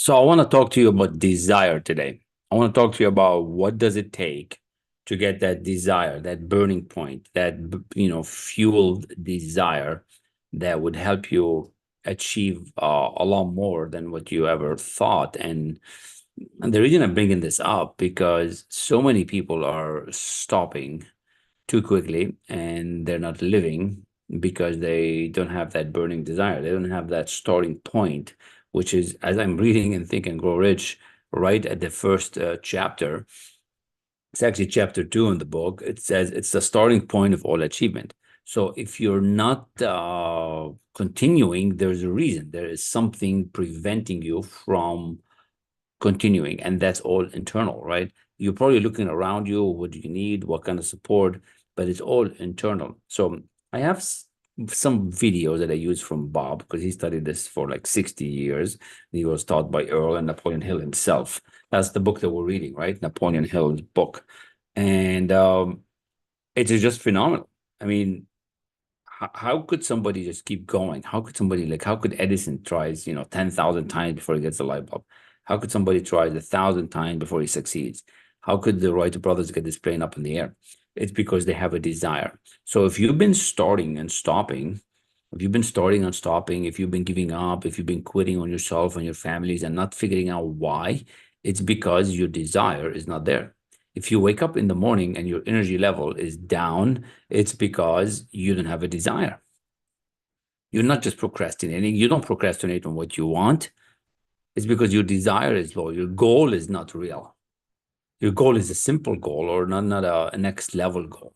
So I want to talk to you about desire today. I want to talk to you about what does it take to get that desire, that burning point, that fueled desire that would help you achieve a lot more than what you ever thought. And the reason I'm bringing this up because so many people are stopping too quickly and they're not living because they don't have that burning desire. They don't have that starting point, which is, as I'm reading in Think and Grow Rich, right at the first chapter. It's actually chapter 2 in the book. It says it's the starting point of all achievement. So if you're not continuing, there's a reason. There is something preventing you from continuing, and that's all internal, right? You're probably looking around you. What do you need? What kind of support? But it's all internal. So I have some videos that I use from Bob because he studied this for like 60 years. He was taught by Earl and Napoleon Hill himself. That's the book that we're reading, right? Napoleon Hill's book. And it is just phenomenal. I mean, how could somebody just keep going? How could somebody how could Edison tries, 10,000 times before he gets a light bulb? How could somebody try 1,000 times before he succeeds? How could the Wright brothers get this plane up in the air? It's because they have a desire. So if you've been starting and stopping, if you've been starting and stopping, if you've been giving up, if you've been quitting on yourself and your families and not figuring out why, it's because your desire is not there. If you wake up in the morning and your energy level is down, it's because you don't have a desire. You're not just procrastinating. You don't procrastinate on what you want. It's because your desire is low. Your goal is not real. Your goal is a simple goal or not a next level goal.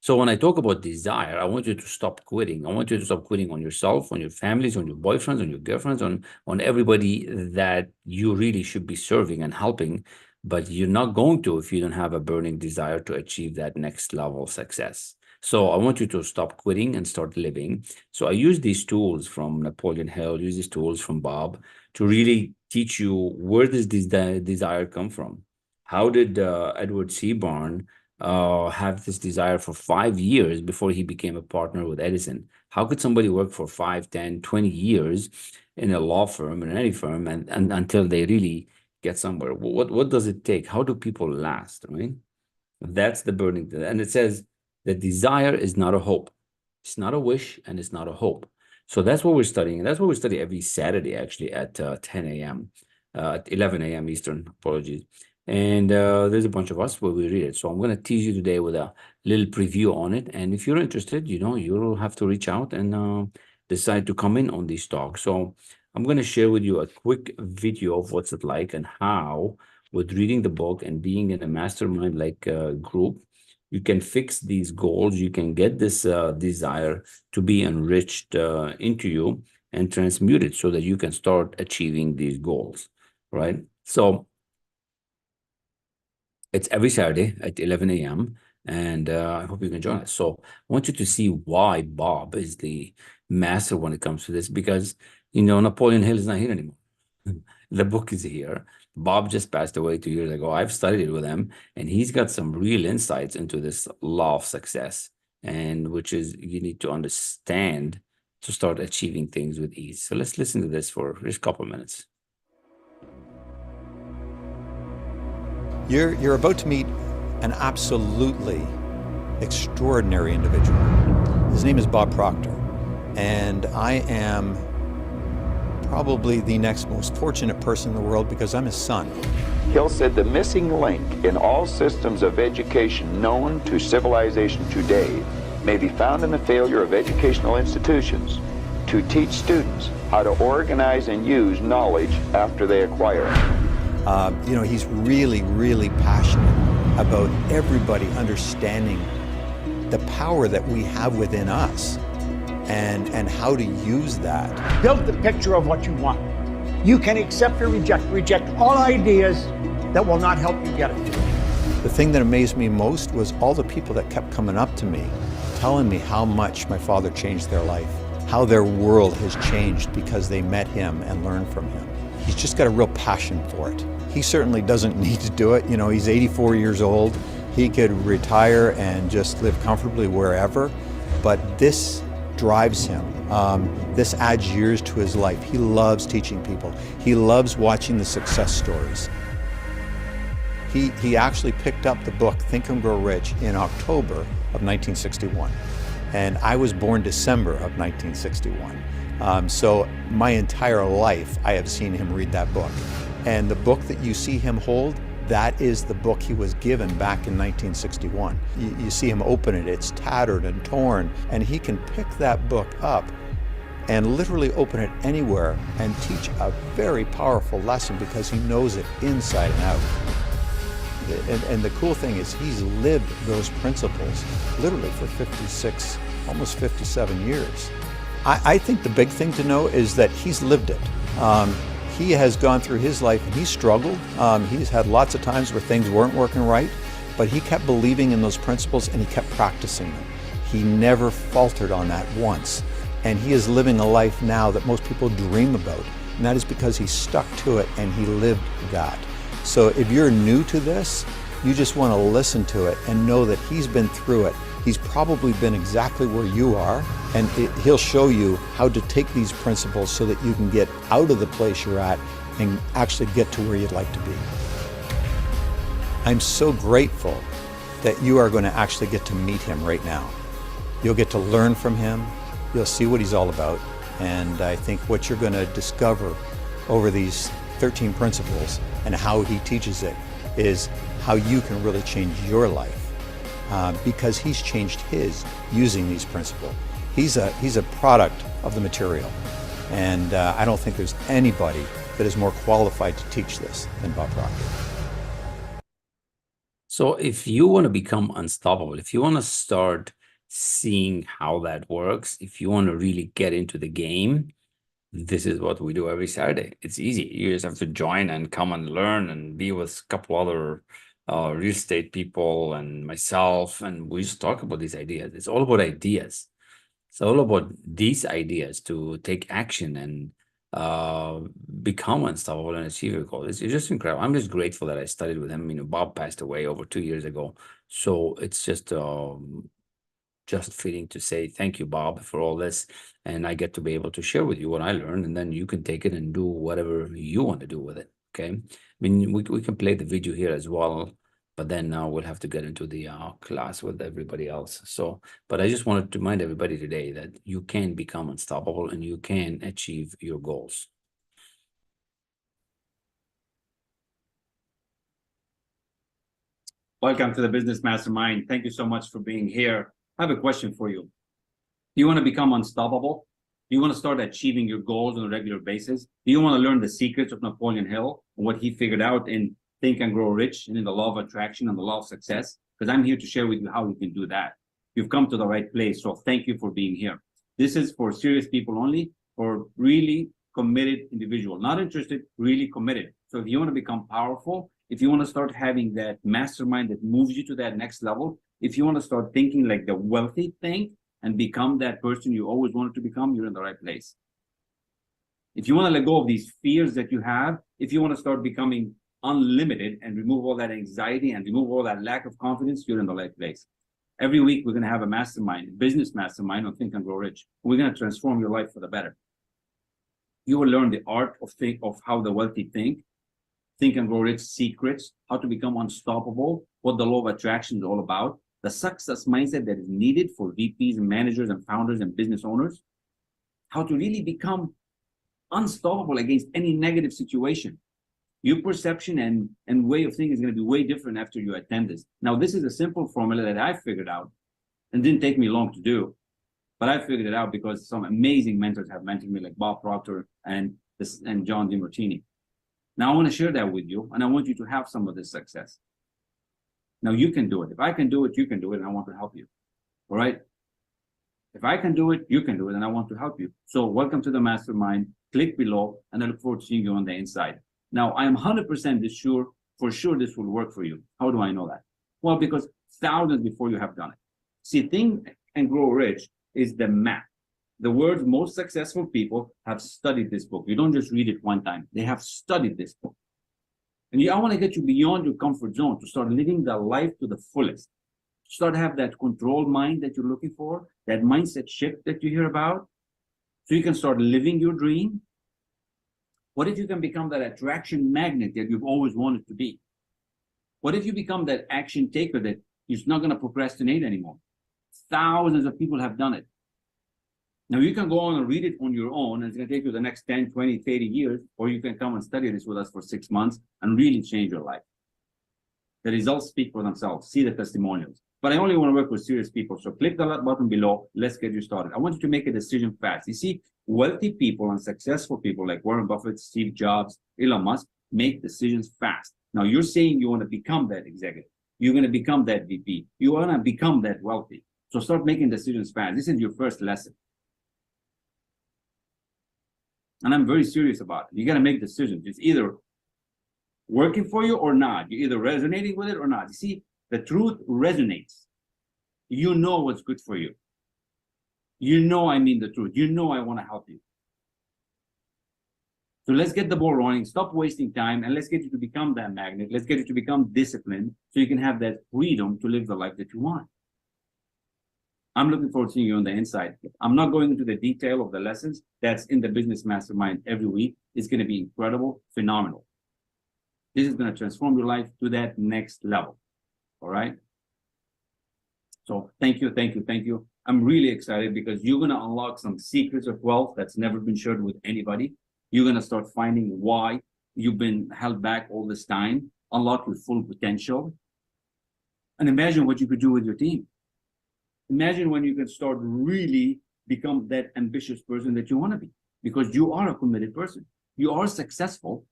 So when I talk about desire, I want you to stop quitting. I want you to stop quitting on yourself, on your families, on your boyfriends, on your girlfriends, on everybody that you really should be serving and helping. But you're not going to if you don't have a burning desire to achieve that next level success. So I want you to stop quitting and start living. So I use these tools from Napoleon Hill, use these tools from Bob to really teach you where does this desire come from? How did Edward Seaborn have this desire for 5 years before he became a partner with Edison? How could somebody work for 5, 10, 20 years in a law firm, in any firm, and until they really get somewhere? What does it take? How do people last? Right? That's the burning. And it says the desire is not a hope. It's not a wish and it's not a hope. So that's what we're studying. And that's what we study every Saturday, actually, at 10 a.m., at 11 a.m. Eastern, apologies. And there's a bunch of us where we read it. So I'm going to tease you today with a little preview on it. And if you're interested, you'll have to reach out and decide to come in on these talks. So I'm going to share with you a quick video of what's it like and how, with reading the book and being in a mastermind group, you can fix these goals. You can get this desire to be enriched into you and transmute it so that you can start achieving these goals, right? So it's every Saturday at 11 a.m. And I hope you can join us. So I want you to see why Bob is the master when it comes to this, because, Napoleon Hill is not here anymore. The book is here. Bob just passed away 2 years ago. I've studied it with him, and he's got some real insights into this law of success, and which is you need to understand to start achieving things with ease. So let's listen to this for just a couple of minutes. You're about to meet an absolutely extraordinary individual. His name is Bob Proctor, and I am probably the next most fortunate person in the world because I'm his son. Hill said the missing link in all systems of education known to civilization today may be found in the failure of educational institutions to teach students how to organize and use knowledge after they acquire it. He's really, really passionate about everybody understanding the power that we have within us and how to use that. Build the picture of what you want. You can accept or reject all ideas that will not help you get it. The thing that amazed me most was all the people that kept coming up to me, telling me how much my father changed their life, how their world has changed because they met him and learned from him. He's just got a real passion for it. He certainly doesn't need to do it. He's 84 years old. He could retire and just live comfortably wherever. But this drives him. This adds years to his life. He loves teaching people. He loves watching the success stories. He actually picked up the book Think and Grow Rich in October of 1961. And I was born December of 1961. So my entire life I have seen him read that book. And the book that you see him hold, that is the book he was given back in 1961. You see him open it, it's tattered and torn, and he can pick that book up and literally open it anywhere and teach a very powerful lesson because he knows it inside and out. And the cool thing is he's lived those principles literally for 56, almost 57 years. I think the big thing to know is that he's lived it. He has gone through his life and he's struggled. He's had lots of times where things weren't working right, but he kept believing in those principles and he kept practicing them. He never faltered on that once. And he is living a life now that most people dream about. And that is because he stuck to it and he lived that. So if you're new to this, you just want to listen to it and know that he's been through it. He's probably been exactly where you are, and he'll show you how to take these principles so that you can get out of the place you're at and actually get to where you'd like to be. I'm so grateful that you are going to actually get to meet him right now. You'll get to learn from him. You'll see what he's all about. And I think what you're going to discover over these 13 principles and how he teaches it is how you can really change your life. Because he's changed his using these principles. He's a product of the material. And I don't think there's anybody that is more qualified to teach this than Bob Proctor. So if you want to become unstoppable, if you want to start seeing how that works, if you want to really get into the game, this is what we do every Saturday. It's easy. You just have to join and come and learn and be with a couple other real estate people and myself, and we just talk about these ideas. It's all about ideas. It's all about these ideas to take action and become unstoppable and achieve your goal. It's just incredible. I'm just grateful that I studied with him. Bob passed away over 2 years ago, so it's just fitting to say thank you, Bob, for all this, and I get to be able to share with you what I learned, and then you can take it and do whatever you want to do with it. Okay, we can play the video here as well, but then we'll have to get into the class with everybody else. So, but I just wanted to remind everybody today that you can become unstoppable and you can achieve your goals. Welcome to the Business Mastermind. Thank you so much for being here. I have a question for you. Do you want to become unstoppable? Do you want to start achieving your goals on a regular basis? Do you want to learn the secrets of Napoleon Hill and what he figured out in Think and Grow Rich and in the law of attraction and the law of success? Because I'm here to share with you how you can do that. You've come to the right place. So thank you for being here. This is for serious people only, for really committed individual, not interested, really committed. So if you want to become powerful, if you want to start having that mastermind that moves you to that next level, if you want to start thinking like the wealthy think and become that person you always wanted to become, you're in the right place. If you want to let go of these fears that you have, if you want to start becoming unlimited and remove all that anxiety and remove all that lack of confidence, you're in the right place. Every week, we're going to have a mastermind, business mastermind on Think and Grow Rich. We're going to transform your life for the better. You will learn the art of how the wealthy think and grow rich secrets, how to become unstoppable, what the law of attraction is all about, the success mindset that is needed for VPs and managers and founders and business owners, how to really become unstoppable against any negative situation. Your perception and way of thinking is going to be way different after you attend this. Now, this is a simple formula that I figured out and didn't take me long to do, but I figured it out because some amazing mentors have mentored me, like Bob Proctor and John DeMartini. Now, I want to share that with you, and I want you to have some of this success. Now, you can do it. If I can do it, you can do it, and I want to help you. All right? If I can do it, you can do it, and I want to help you. So welcome to the mastermind. Click below, and I look forward to seeing you on the inside. Now, I am 100% sure, for sure this will work for you. How do I know that? Well, because thousands before you have done it. See, Think and Grow Rich is the map. The world's most successful people have studied this book. You don't just read it one time. They have studied this book. And I want to get you beyond your comfort zone to start living the life to the fullest. Start to have that controlled mind that you're looking for, that mindset shift that you hear about, so you can start living your dream. What if you can become that attraction magnet that you've always wanted to be? What if you become that action taker that you're not going to procrastinate anymore? Thousands of people have done it. Now you can go on and read it on your own, and it's going to take you the next 10, 20, 30 years, or you can come and study this with us for 6 months and really change your life. The results speak for themselves. See the testimonials. But I only want to work with serious people. So click the button below. Let's get you started. I want you to make a decision fast. You see, wealthy people and successful people like Warren Buffett, Steve Jobs, Elon Musk make decisions fast. Now you're saying you want to become that executive. You're going to become that VP. You want to become that wealthy. So start making decisions fast. This is your first lesson. And I'm very serious about it. You got to make decisions. It's either working for you or not. You're either resonating with it or not. You see, the truth resonates. You know what's good for you. You know I mean the truth. You know I want to help you. So let's get the ball rolling. Stop wasting time, and let's get you to become that magnet. Let's get you to become disciplined so you can have that freedom to live the life that you want. I'm looking forward to seeing you on the inside. I'm not going into the detail of the lessons. That's in the business mastermind every week. It's going to be incredible, phenomenal. This is going to transform your life to that next level. All right. So thank you, thank you, thank you. I'm really excited because you're going to unlock some secrets of wealth that's never been shared with anybody. You're going to start finding why you've been held back all this time, unlock your full potential. And imagine what you could do with your team. Imagine when you can start really become that ambitious person that you want to be, because you are a committed person. You are successful,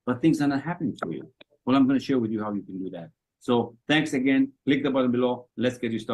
but things are not happening for you. Well, I'm going to share with you how you can do that. So thanks again. Click the button below. Let's get you started.